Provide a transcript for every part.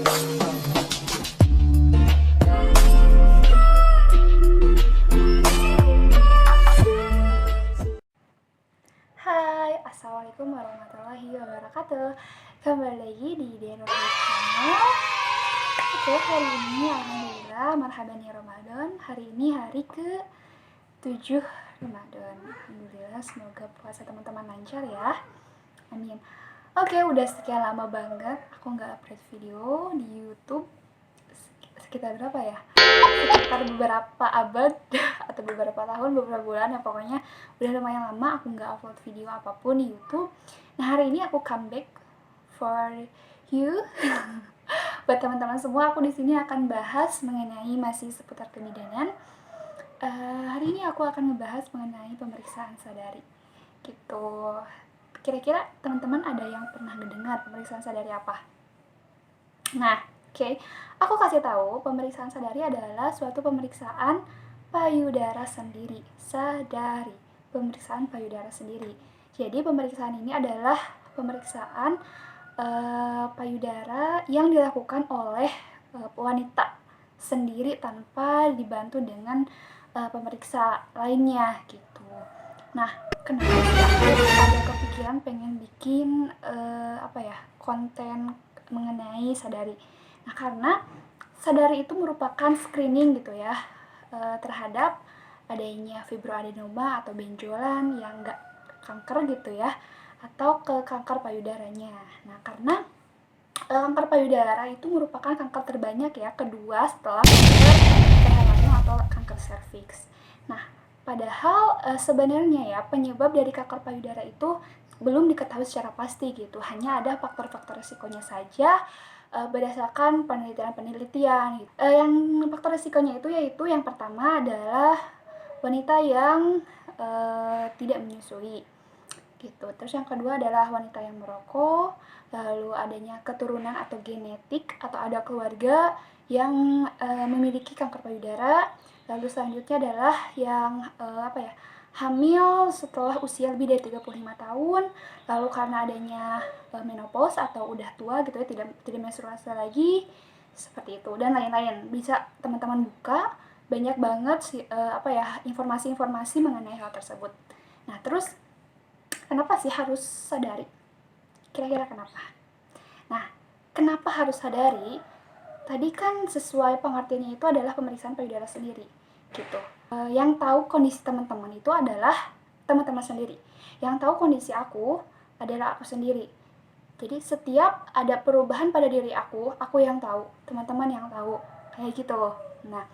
Hai, assalamualaikum warahmatullahi wabarakatuh. Kembali lagi di Denur Channel. Oke, hari ini alhamdulillah marhaban ya Ramadan. Hari ini hari ke-7 Ramadan. Alhamdulillah, semoga puasa teman-teman lancar ya. Amin. Oke, udah sekian lama banget aku nggak upload video di YouTube. Sekitar berapa ya? Sekitar beberapa abad atau beberapa tahun, beberapa bulan ya, pokoknya udah lumayan lama aku nggak upload video apapun di YouTube. Nah, hari ini aku come back for you. Buat teman-teman semua, aku di sini akan bahas mengenai masih seputar kebidanan. Hari ini aku akan membahas mengenai pemeriksaan sadari gitu. Kira-kira teman-teman ada yang pernah mendengar pemeriksaan sadari apa? Nah, oke, aku kasih tahu, pemeriksaan sadari adalah suatu pemeriksaan payudara sendiri. Sadari, pemeriksaan payudara sendiri. Jadi pemeriksaan ini adalah pemeriksaan payudara yang dilakukan oleh wanita sendiri tanpa dibantu dengan pemeriksa lainnya gitu. Nah, kenapa sih ada kepikiran pengen bikin konten mengenai sadari? Nah, karena sadari itu merupakan screening gitu ya terhadap adanya fibroadenoma atau benjolan yang enggak kanker gitu ya, atau ke kanker payudaranya. Nah, karena kanker payudara itu merupakan kanker terbanyak ya, kedua setelah kanker leher atau kanker serviks. Nah, padahal sebenarnya ya penyebab dari kanker payudara itu belum diketahui secara pasti gitu. Hanya ada faktor-faktor risikonya saja berdasarkan penelitian-penelitian gitu. Yang faktor risikonya itu yaitu yang pertama adalah wanita yang tidak menyusui gitu. Terus yang kedua adalah wanita yang merokok, lalu adanya keturunan atau genetik atau ada keluarga yang memiliki kanker payudara. Lalu selanjutnya adalah yang hamil setelah usia lebih dari 35 tahun, lalu karena adanya menopause atau udah tua gitu ya, tidak menstruasi lagi, seperti itu, dan lain-lain. Bisa teman-teman buka, banyak banget informasi-informasi mengenai hal tersebut. Nah, terus kenapa sih harus sadari? Kira-kira kenapa? Nah, kenapa harus sadari? Tadi kan sesuai pengertiannya itu adalah pemeriksaan payudara sendiri gitu. Yang tahu kondisi teman-teman itu adalah teman-teman sendiri. Yang tahu kondisi aku adalah aku sendiri. Jadi setiap ada perubahan pada diri aku yang tahu, teman-teman yang tahu, kayak gitu loh. Nah,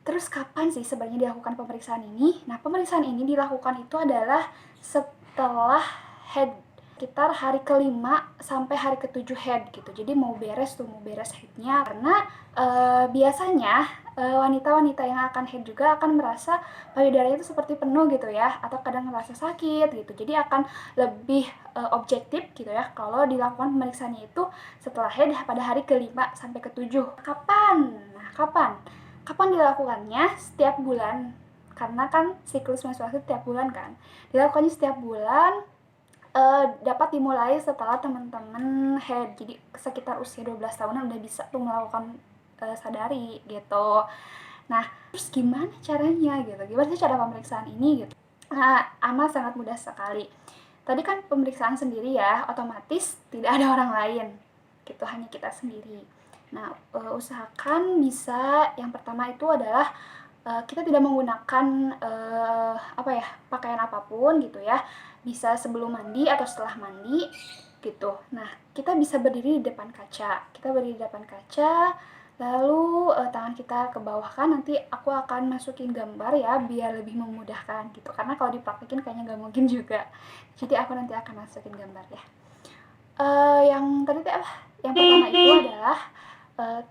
terus kapan sih sebenarnya dilakukan pemeriksaan ini? Nah, pemeriksaan ini dilakukan itu adalah setelah head, sekitar hari ke-5 sampai hari ke-7 head gitu. Jadi mau beres headnya, karena biasanya wanita-wanita yang akan head juga akan merasa payudara itu seperti penuh gitu ya, atau kadang merasa sakit gitu. Jadi akan lebih objektif gitu ya kalau dilakukan pemeriksaannya itu setelah head pada hari ke-5 sampai ke-7. Kapan? Nah, kapan dilakukannya? Setiap bulan, karena kan siklus menstruasi setiap bulan kan. Dilakukannya setiap bulan, dapat dimulai setelah teman-teman head. Jadi sekitar usia 12 tahunan udah bisa tuh melakukan sadari gitu. Nah, terus gimana caranya gitu? Gimana sih cara pemeriksaan ini gitu? Nah, amat sangat mudah sekali. Tadi kan pemeriksaan sendiri ya, otomatis tidak ada orang lain gitu, hanya kita sendiri. Nah, usahakan bisa, yang pertama itu adalah kita tidak menggunakan pakaian apapun gitu ya. Bisa sebelum mandi atau setelah mandi gitu. Nah, kita bisa berdiri di depan kaca. Lalu tangan kita ke bawah kan, nanti aku akan masukin gambar ya biar lebih memudahkan gitu. Karena kalau dipraktekin kayaknya nggak mungkin juga. Jadi aku nanti akan masukin gambar ya. Yang tadi yang pertama itu adalah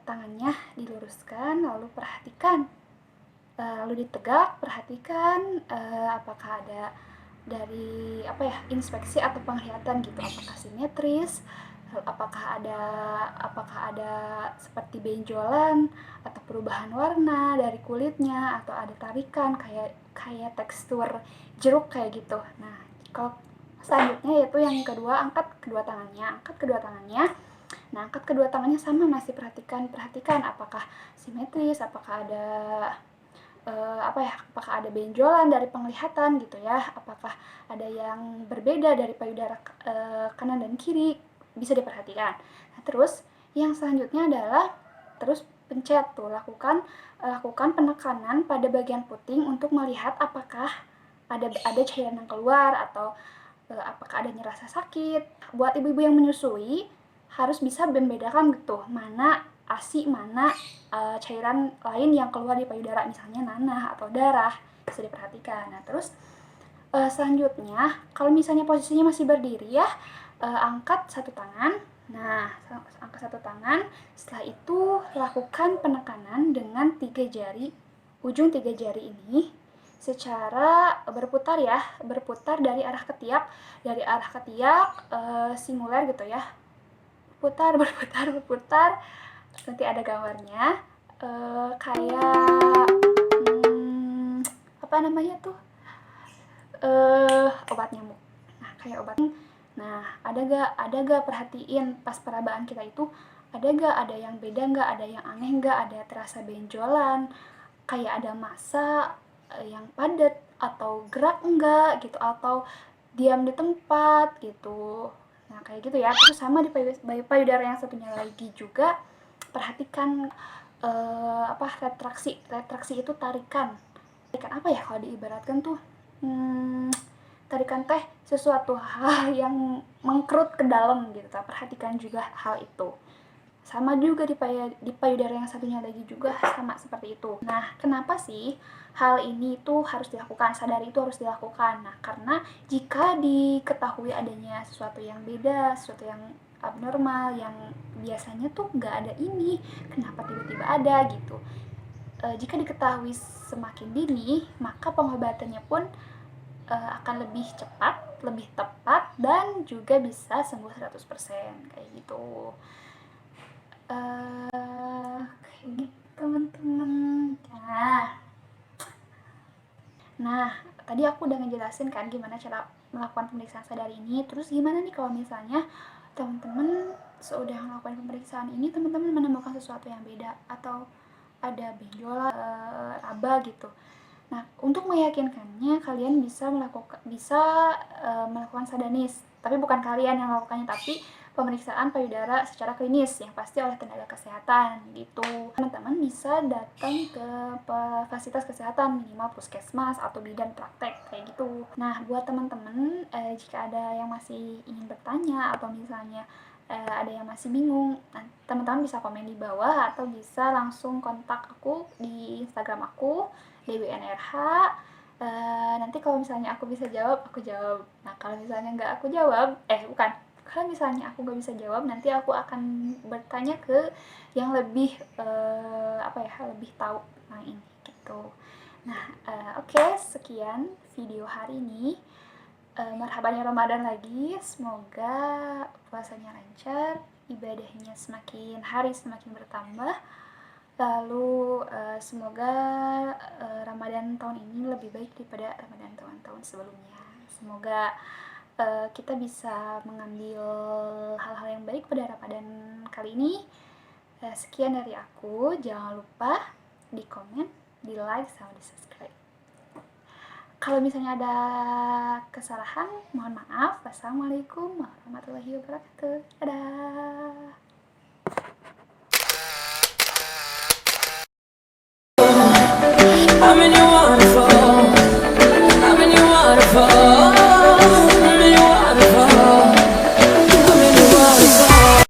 tangannya diluruskan, lalu perhatikan, lalu ditegak, perhatikan apakah ada dari inspeksi atau penglihatan gitu, apakah simetris, apakah ada seperti benjolan atau perubahan warna dari kulitnya, atau ada tarikan kayak tekstur jeruk kayak gitu. Nah, kalau selanjutnya yaitu yang kedua, angkat kedua tangannya. Nah, angkat kedua tangannya sama, masih perhatikan apakah simetris, apakah ada apakah ada benjolan dari penglihatan gitu ya, apakah ada yang berbeda dari payudara kanan dan kiri, bisa diperhatikan. Nah, terus yang selanjutnya adalah terus pencet tuh, lakukan penekanan pada bagian puting untuk melihat apakah ada cairan yang keluar atau apakah adanya rasa sakit. Buat ibu-ibu yang menyusui harus bisa membedakan gitu, mana ASI, mana cairan lain yang keluar di payudara, misalnya nanah atau darah, bisa diperhatikan. Nah, terus selanjutnya, kalau misalnya posisinya masih berdiri ya, angkat satu tangan. Nah, angkat satu tangan. Setelah itu lakukan penekanan dengan ujung tiga jari ini secara berputar ya, berputar dari arah ketiak, simuler gitu ya, berputar. Nanti ada gambarnya, kayak apa namanya tuh, obat nyamuk. Nah, kayak obat. Nah, ada gak perhatiin pas perabaan kita itu, ada yang beda nggak, ada yang aneh nggak, ada terasa benjolan, kayak ada massa yang padat, atau gerak enggak gitu, atau diam di tempat gitu. Nah, kayak gitu ya. Terus sama di payudara yang satunya lagi juga, perhatikan retraksi itu tarikan apa ya kalau diibaratkan tuh, tarikan teh sesuatu hal yang mengkerut ke dalam gitu. Perhatikan juga hal itu. Sama juga di payudara yang satunya lagi juga sama seperti itu. Nah, kenapa sih hal ini tuh harus dilakukan, sadari itu harus dilakukan? Nah, karena jika diketahui adanya sesuatu yang beda, sesuatu yang abnormal, yang biasanya tuh nggak ada ini, kenapa tiba-tiba ada gitu. Jika diketahui semakin dini, maka pengobatannya pun akan lebih cepat, lebih tepat, dan juga bisa sembuh 100%, kayak gitu. Kayak gitu teman-teman. Nah, tadi aku udah ngejelasin kan gimana cara melakukan pemeriksaan sadar ini. Terus gimana nih kalau misalnya teman-teman sudah melakukan pemeriksaan ini, teman-teman menemukan sesuatu yang beda atau ada benjolan, raba gitu. Nah, untuk meyakinkannya kalian bisa melakukan sadanis. Tapi bukan kalian yang melakukannya, tapi pemeriksaan payudara secara klinis yang pasti oleh tenaga kesehatan gitu. Teman-teman bisa datang ke fasilitas kesehatan, minimal puskesmas atau bidan praktek kayak gitu. Nah, buat teman-teman jika ada yang masih ingin bertanya atau misalnya ada yang masih bingung, teman-teman bisa komen di bawah atau bisa langsung kontak aku di Instagram aku, DWNRH. Nanti kalau misalnya aku bisa jawab, aku jawab. Nah, kalau misalnya nggak aku jawab, kalau misalnya aku nggak bisa jawab, nanti aku akan bertanya ke yang lebih lebih tahu tentang ini gitu. Nah, oke, sekian video hari ini. Marhaban ya Ramadan lagi, semoga puasanya lancar, ibadahnya semakin hari semakin bertambah. Lalu semoga Ramadan tahun ini lebih baik daripada Ramadan tahun-tahun sebelumnya. Semoga kita bisa mengambil hal-hal yang baik pada Ramadan kali ini. Sekian dari aku, jangan lupa di komen, di like, sama di subscribe. Kalau misalnya ada kesalahan, mohon maaf. Wassalamualaikum warahmatullahi wabarakatuh. Dadah.